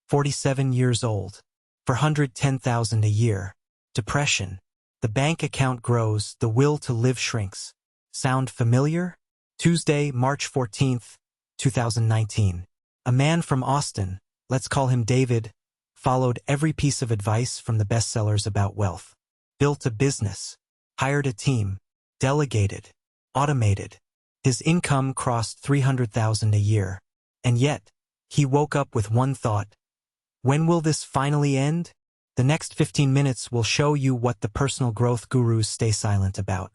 47 years old. For $110,000 a year. Depression. The bank account grows, the will to live shrinks. Sound familiar? Tuesday, March 14th, 2019. A man from Austin, let's call him David, followed every piece of advice from the bestsellers about wealth. Built a business. Hired a team. Delegated. Automated. His income crossed $300,000 a year. And yet, he woke up with one thought. When will this finally end? The next 15 minutes will show you what the personal growth gurus stay silent about.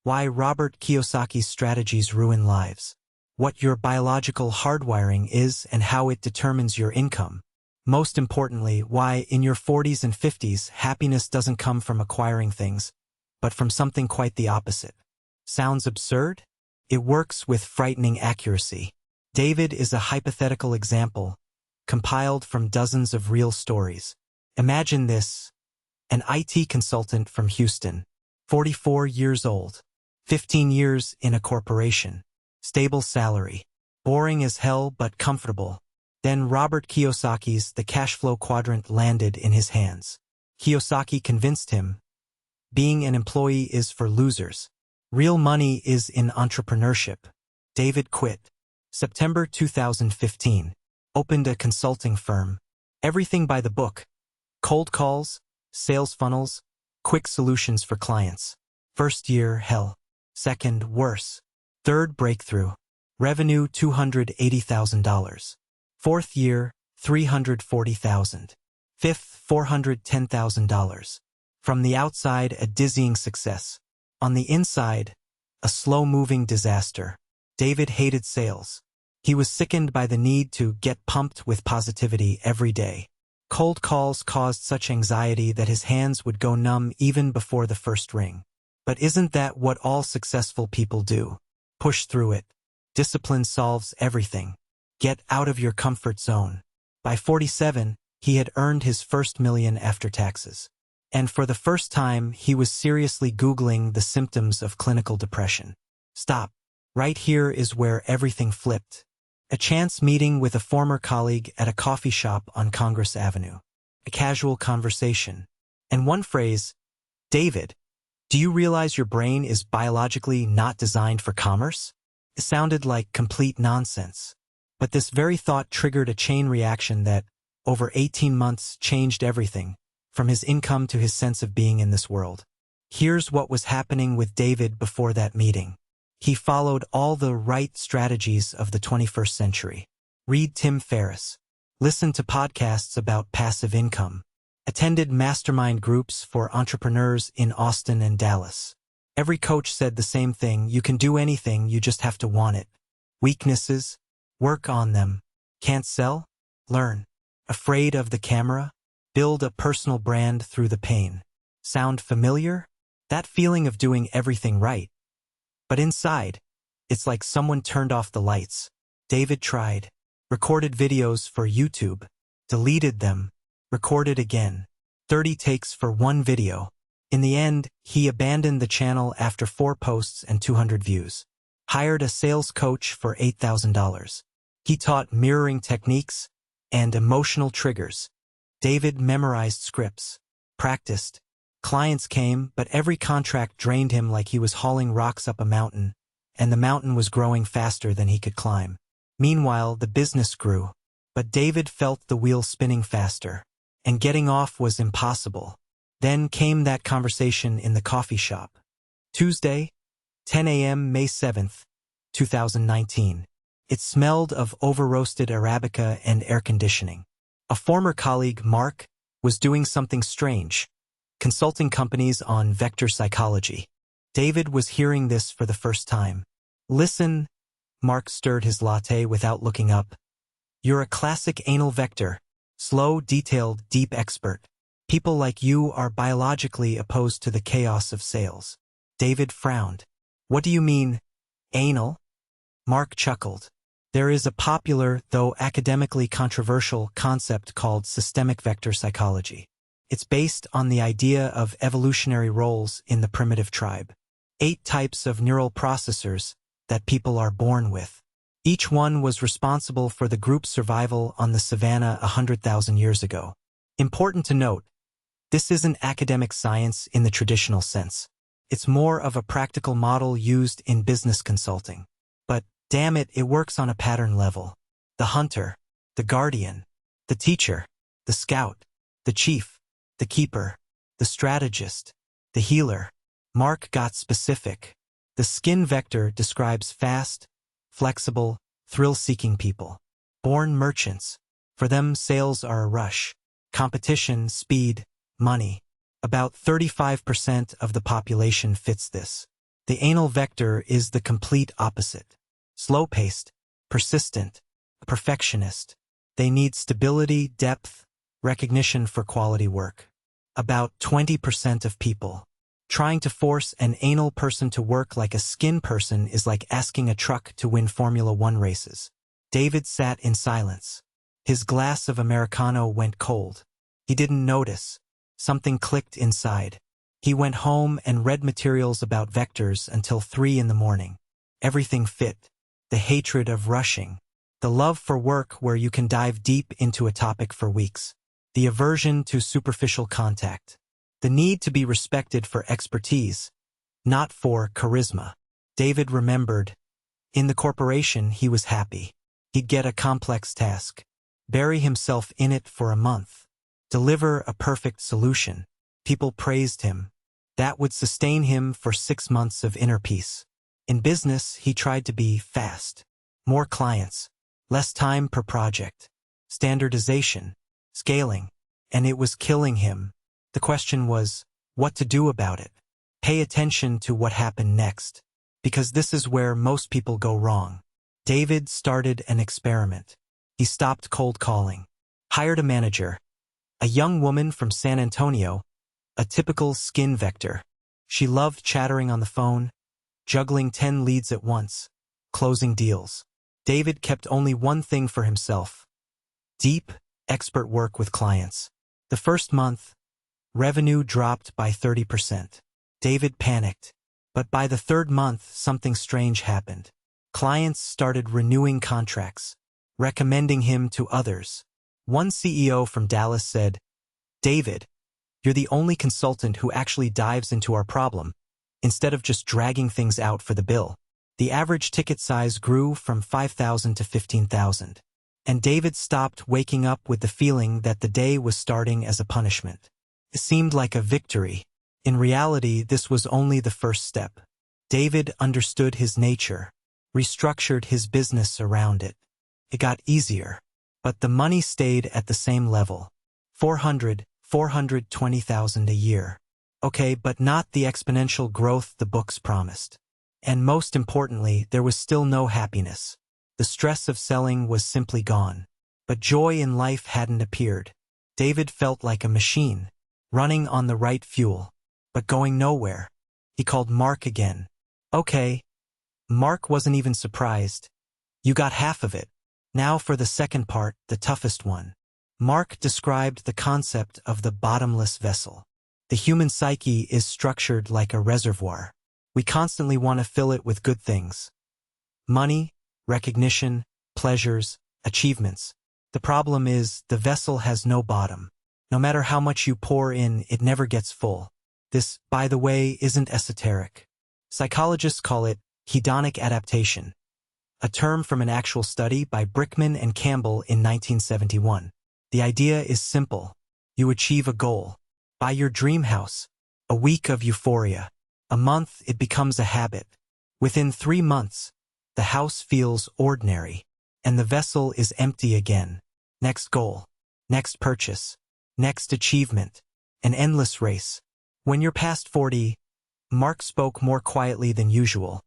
Why Robert Kiyosaki's strategies ruin lives. What your biological hardwiring is and how it determines your income. Most importantly, why in your 40s and 50s happiness doesn't come from acquiring things, but from something quite the opposite. Sounds absurd? It works with frightening accuracy. David is a hypothetical example, compiled from dozens of real stories. Imagine this: an IT consultant from Houston, 44 years old, 15 years in a corporation, stable salary, boring as hell but comfortable. Then Robert Kiyosaki's The Cash Flow Quadrant landed in his hands. Kiyosaki convinced him, being an employee is for losers. Real money is in entrepreneurship. David quit. September 2015. Opened a consulting firm. Everything by the book. Cold calls, sales funnels, quick solutions for clients. First year, hell. Second, worse. Third, breakthrough. Revenue $280,000. Fourth year, $340,000. Fifth, $410,000. From the outside, a dizzying success. On the inside, a slow-moving disaster. David hated sales. He was sickened by the need to get pumped with positivity every day. Cold calls caused such anxiety that his hands would go numb even before the first ring. But isn't that what all successful people do? Push through it. Discipline solves everything. Get out of your comfort zone. By 47, he had earned his first million after taxes. And for the first time, he was seriously Googling the symptoms of clinical depression. Stop. Right here is where everything flipped. A chance meeting with a former colleague at a coffee shop on Congress Avenue. A casual conversation. And one phrase, "David, do you realize your brain is biologically not designed for commerce?" It sounded like complete nonsense. But this very thought triggered a chain reaction that, over 18 months, changed everything, from his income to his sense of being in this world. Here's what was happening with David before that meeting. He followed all the right strategies of the 21st century. Read Tim Ferriss. Listen to podcasts about passive income. Attended mastermind groups for entrepreneurs in Austin and Dallas. Every coach said the same thing: you can do anything, you just have to want it. Weaknesses? Work on them. Can't sell? Learn. Afraid of the camera? Build a personal brand through the pain. Sound familiar? That feeling of doing everything right. But inside, it's like someone turned off the lights. David tried. Recorded videos for YouTube. Deleted them. Recorded again. 30 takes for one video. In the end, he abandoned the channel after 4 posts and 200 views. Hired a sales coach for $8,000. He taught mirroring techniques and emotional triggers. David memorized scripts. Practiced. Clients came, but every contract drained him like he was hauling rocks up a mountain, and the mountain was growing faster than he could climb. Meanwhile, the business grew, but David felt the wheel spinning faster, and getting off was impossible. Then came that conversation in the coffee shop. Tuesday, 10 a.m. May 7th, 2019. It smelled of over-roasted Arabica and air conditioning. A former colleague, Mark, was doing something strange. Consulting companies on vector psychology. David was hearing this for the first time. Listen, Mark stirred his latte without looking up. You're a classic anal vector. Slow, detailed, deep expert. People like you are biologically opposed to the chaos of sales. David frowned. What do you mean, anal? Mark chuckled. There is a popular, though academically controversial, concept called systemic vector psychology. It's based on the idea of evolutionary roles in the primitive tribe. 8 types of neural processors that people are born with. Each one was responsible for the group's survival on the savannah 100,000 years ago. Important to note, this isn't academic science in the traditional sense. It's more of a practical model used in business consulting. But, damn it, it works on a pattern level. The hunter, the guardian, the teacher, the scout, the chief, the keeper, the strategist, the healer. Mark got specific. The skin vector describes fast, flexible, thrill-seeking people. Born merchants. For them, sales are a rush. Competition, speed, money. About 35% of the population fits this. The anal vector is the complete opposite. Slow-paced, persistent, a perfectionist. They need stability, depth, recognition for quality work. About 20% of people. Trying to force an anal person to work like a skin person is like asking a truck to win Formula One races. David sat in silence. His glass of Americano went cold. He didn't notice. Something clicked inside. He went home and read materials about vectors until 3 in the morning. Everything fit. The hatred of rushing. The love for work where you can dive deep into a topic for weeks. The aversion to superficial contact. The need to be respected for expertise, not for charisma. David remembered. In the corporation, he was happy. He'd get a complex task. Bury himself in it for a month. Deliver a perfect solution. People praised him. That would sustain him for 6 months of inner peace. In business, he tried to be fast. More clients. Less time per project. Standardization. Scaling. And it was killing him. The question was, what to do about it? Pay attention to what happened next. Because this is where most people go wrong. David started an experiment. He stopped cold calling. Hired a manager. A young woman from San Antonio, a typical skin vector. She loved chattering on the phone, juggling 10 leads at once, closing deals. David kept only one thing for himself. Deep, expert work with clients. The first month, revenue dropped by 30%. David panicked. But by the 3rd month, something strange happened. Clients started renewing contracts, recommending him to others. One CEO from Dallas said, "David, you're the only consultant who actually dives into our problem, instead of just dragging things out for the bill." The average ticket size grew from 5,000 to 15,000. And David stopped waking up with the feeling that the day was starting as a punishment. It seemed like a victory. In reality, this was only the first step. David understood his nature, restructured his business around it. It got easier. But the money stayed at the same level. 420,000 a year. Okay, but not the exponential growth the books promised. And most importantly, there was still no happiness. The stress of selling was simply gone. But joy in life hadn't appeared. David felt like a machine, running on the right fuel, but going nowhere. He called Mark again. Okay. Mark wasn't even surprised. You got half of it. Now for the second part, the toughest one. Mark described the concept of the bottomless vessel. The human psyche is structured like a reservoir. We constantly want to fill it with good things. Money, recognition, pleasures, achievements. The problem is, the vessel has no bottom. No matter how much you pour in, it never gets full. This, by the way, isn't esoteric. Psychologists call it hedonic adaptation. A term from an actual study by Brickman and Campbell in 1971. The idea is simple. You achieve a goal. Buy your dream house. A week of euphoria. A month, it becomes a habit. Within 3 months, the house feels ordinary, and the vessel is empty again. Next goal. Next purchase. Next achievement. An endless race. When you're past 40, Mark spoke more quietly than usual.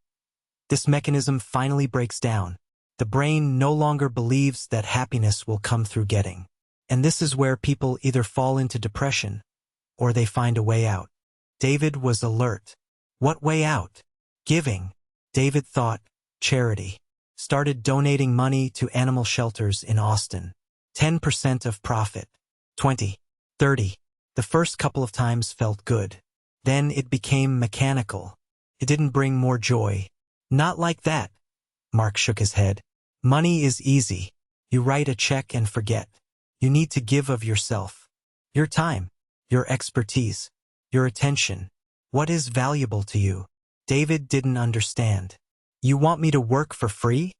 This mechanism finally breaks down. The brain no longer believes that happiness will come through getting. And this is where people either fall into depression, or they find a way out. David was alert. What way out? Giving. David thought, charity. Started donating money to animal shelters in Austin. 10% of profit. 20. 30. The first couple of times felt good. Then it became mechanical. It didn't bring more joy. Not like that. Mark shook his head. Money is easy. You write a check and forget. You need to give of yourself. Your time, your expertise, your attention. What is valuable to you? David didn't understand. You want me to work for free?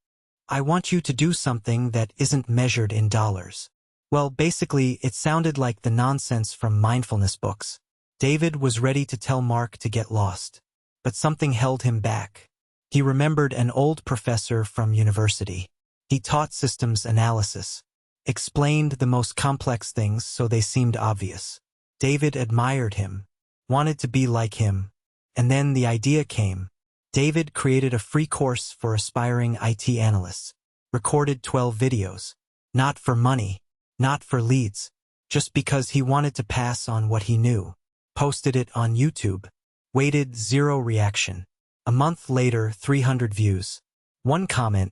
I want you to do something that isn't measured in dollars. Well, basically, it sounded like the nonsense from mindfulness books. David was ready to tell Mark to get lost. But something held him back. He remembered an old professor from university. He taught systems analysis, explained the most complex things so they seemed obvious. David admired him, wanted to be like him, and then the idea came. David created a free course for aspiring IT analysts, recorded 12 videos, not for money, not for leads, just because he wanted to pass on what he knew, posted it on YouTube, waited 0 reaction. A month later, 300 views. One comment,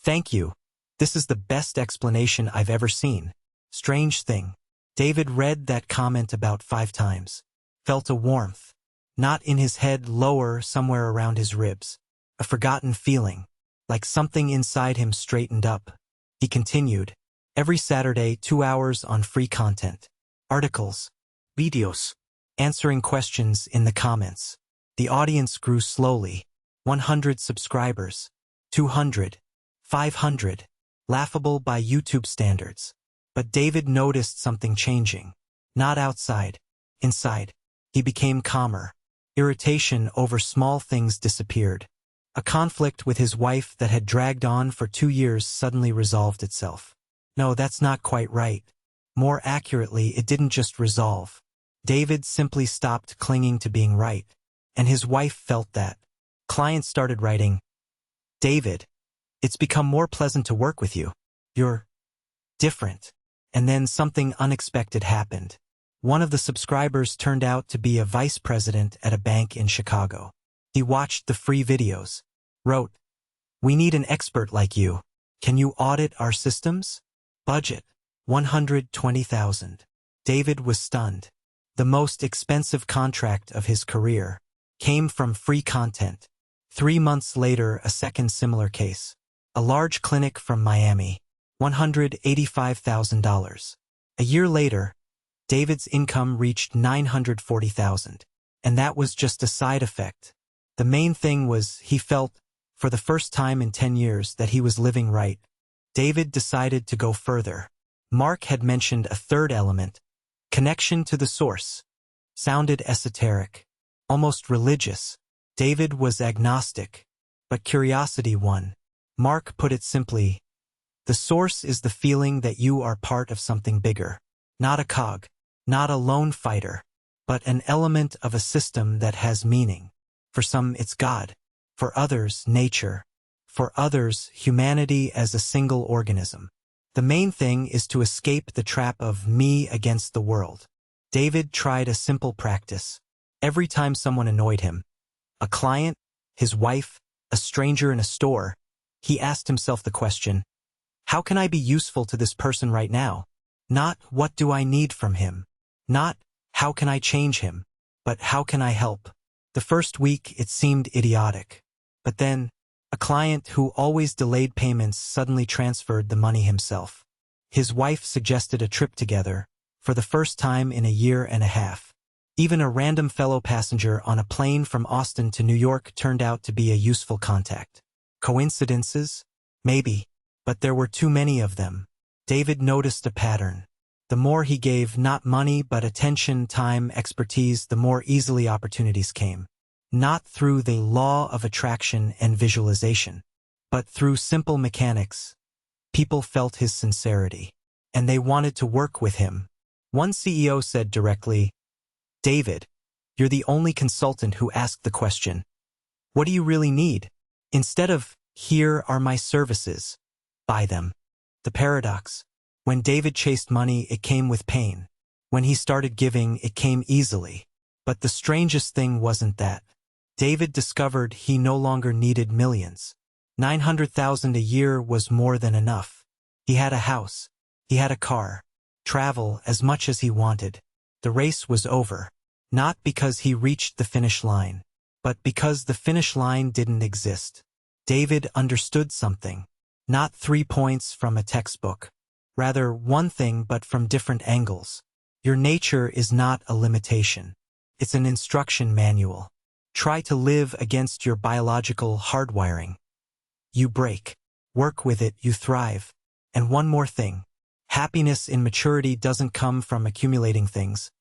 "Thank you. This is the best explanation I've ever seen." Strange thing. David read that comment about 5 times. Felt a warmth. Not in his head, lower, somewhere around his ribs. A forgotten feeling. Like something inside him straightened up. He continued. Every Saturday, 2 hours on free content. Articles. Videos. Answering questions in the comments. The audience grew slowly. 100 subscribers. 200. 500. Laughable by YouTube standards. But David noticed something changing. Not outside. Inside. He became calmer. Irritation over small things disappeared. A conflict with his wife that had dragged on for 2 years suddenly resolved itself. No, that's not quite right. More accurately, it didn't just resolve. David simply stopped clinging to being right. And his wife felt that. Clients started writing, "David, it's become more pleasant to work with you. You're different." And then something unexpected happened. One of the subscribers turned out to be a vice president at a bank in Chicago. He watched the free videos, wrote, "We need an expert like you. Can you audit our systems?" Budget, $120,000. David was stunned. The most expensive contract of his career came from free content. 3 months later, a second similar case. A large clinic from Miami, $185,000. A year later, David's income reached $940,000. And that was just a side effect. The main thing was he felt, for the first time in 10 years, that he was living right. David decided to go further. Mark had mentioned a third element, connection to the source. Sounded esoteric, almost religious. David was agnostic, but curiosity won. Mark put it simply, the source is the feeling that you are part of something bigger. Not a cog, not a lone fighter, but an element of a system that has meaning. For some, it's God. For others, nature. For others, humanity as a single organism. The main thing is to escape the trap of me against the world. David tried a simple practice. Every time someone annoyed him, a client, his wife, a stranger in a store, he asked himself the question, how can I be useful to this person right now? Not, what do I need from him? Not, how can I change him? But how can I help? The first week, it seemed idiotic. But then, a client who always delayed payments suddenly transferred the money himself. His wife suggested a trip together, for the first time in a year and a half. Even a random fellow passenger on a plane from Austin to New York turned out to be a useful contact. Coincidences? Maybe. But there were too many of them. David noticed a pattern. The more he gave not money but attention, time, expertise, the more easily opportunities came. Not through the law of attraction and visualization, but through simple mechanics. People felt his sincerity, and they wanted to work with him. One CEO said directly, "David, you're the only consultant who asked the question, what do you really need? Instead of, here are my services, buy them." The paradox. When David chased money, it came with pain. When he started giving, it came easily. But the strangest thing wasn't that. David discovered he no longer needed millions. 900,000 a year was more than enough. He had a house. He had a car. Travel as much as he wanted. The race was over. Not because he reached the finish line, but because the finish line didn't exist. David understood something. Not 3 points from a textbook. Rather, one thing but from different angles. Your nature is not a limitation. It's an instruction manual. Try to live against your biological hardwiring. You break. Work with it, you thrive. And one more thing. Happiness in maturity doesn't come from accumulating things,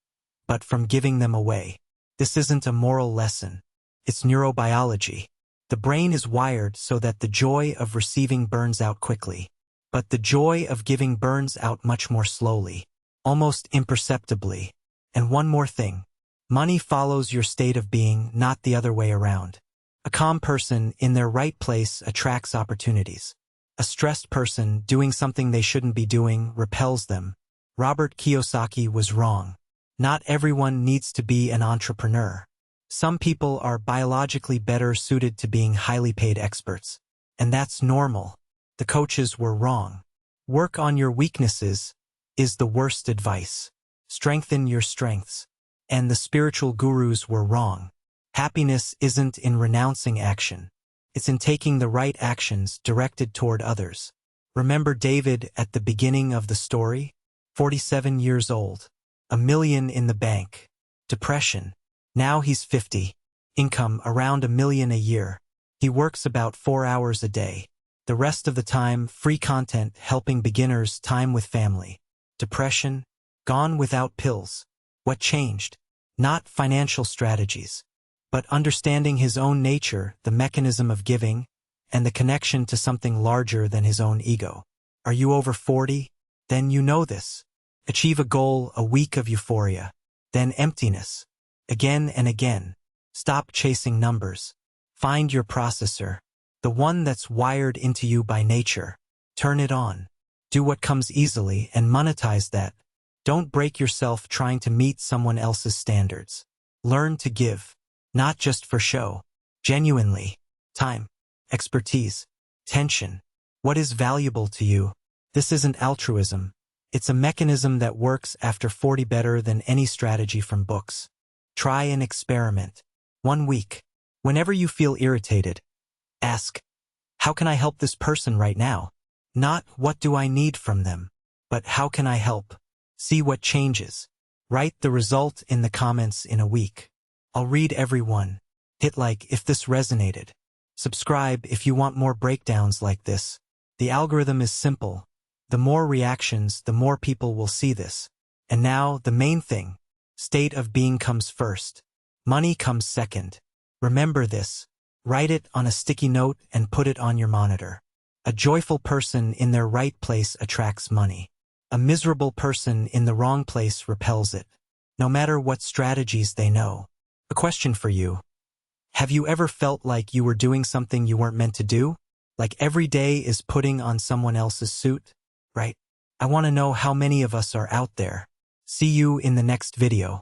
but from giving them away. This isn't a moral lesson. It's neurobiology. The brain is wired so that the joy of receiving burns out quickly. But the joy of giving burns out much more slowly, almost imperceptibly. And one more thing. Money follows your state of being, not the other way around. A calm person in their right place attracts opportunities. A stressed person doing something they shouldn't be doing repels them. Robert Kiyosaki was wrong. Not everyone needs to be an entrepreneur. Some people are biologically better suited to being highly paid experts. And that's normal. The coaches were wrong. Work on your weaknesses is the worst advice. Strengthen your strengths. And the spiritual gurus were wrong. Happiness isn't in renouncing action. It's in taking the right actions directed toward others. Remember David at the beginning of the story? 47 years old. $1 million in the bank. Depression. Now he's 50. Income around $1 million a year. He works about 4 hours a day. The rest of the time, free content helping beginners, time with family. Depression? Gone without pills. What changed? Not financial strategies, but understanding his own nature, the mechanism of giving, and the connection to something larger than his own ego. Are you over 40? Then you know this. Achieve a goal, a week of euphoria. Then emptiness. Again and again. Stop chasing numbers. Find your processor. The one that's wired into you by nature. Turn it on. Do what comes easily and monetize that. Don't break yourself trying to meet someone else's standards. Learn to give. Not just for show. Genuinely. Time. Expertise. Tension. What is valuable to you? This isn't altruism. It's a mechanism that works after 40 better than any strategy from books. Try an experiment. 1 week. Whenever you feel irritated, ask, how can I help this person right now? Not, what do I need from them? But how can I help? See what changes. Write the result in the comments in a week. I'll read every one. Hit like if this resonated. Subscribe if you want more breakdowns like this. The algorithm is simple. The more reactions, the more people will see this. And now, the main thing. State of being comes first. Money comes second. Remember this. Write it on a sticky note and put it on your monitor. A joyful person in their right place attracts money. A miserable person in the wrong place repels it. No matter what strategies they know. A question for you. Have you ever felt like you were doing something you weren't meant to do? Like every day is putting on someone else's suit? Right? I want to know how many of us are out there. See you in the next video.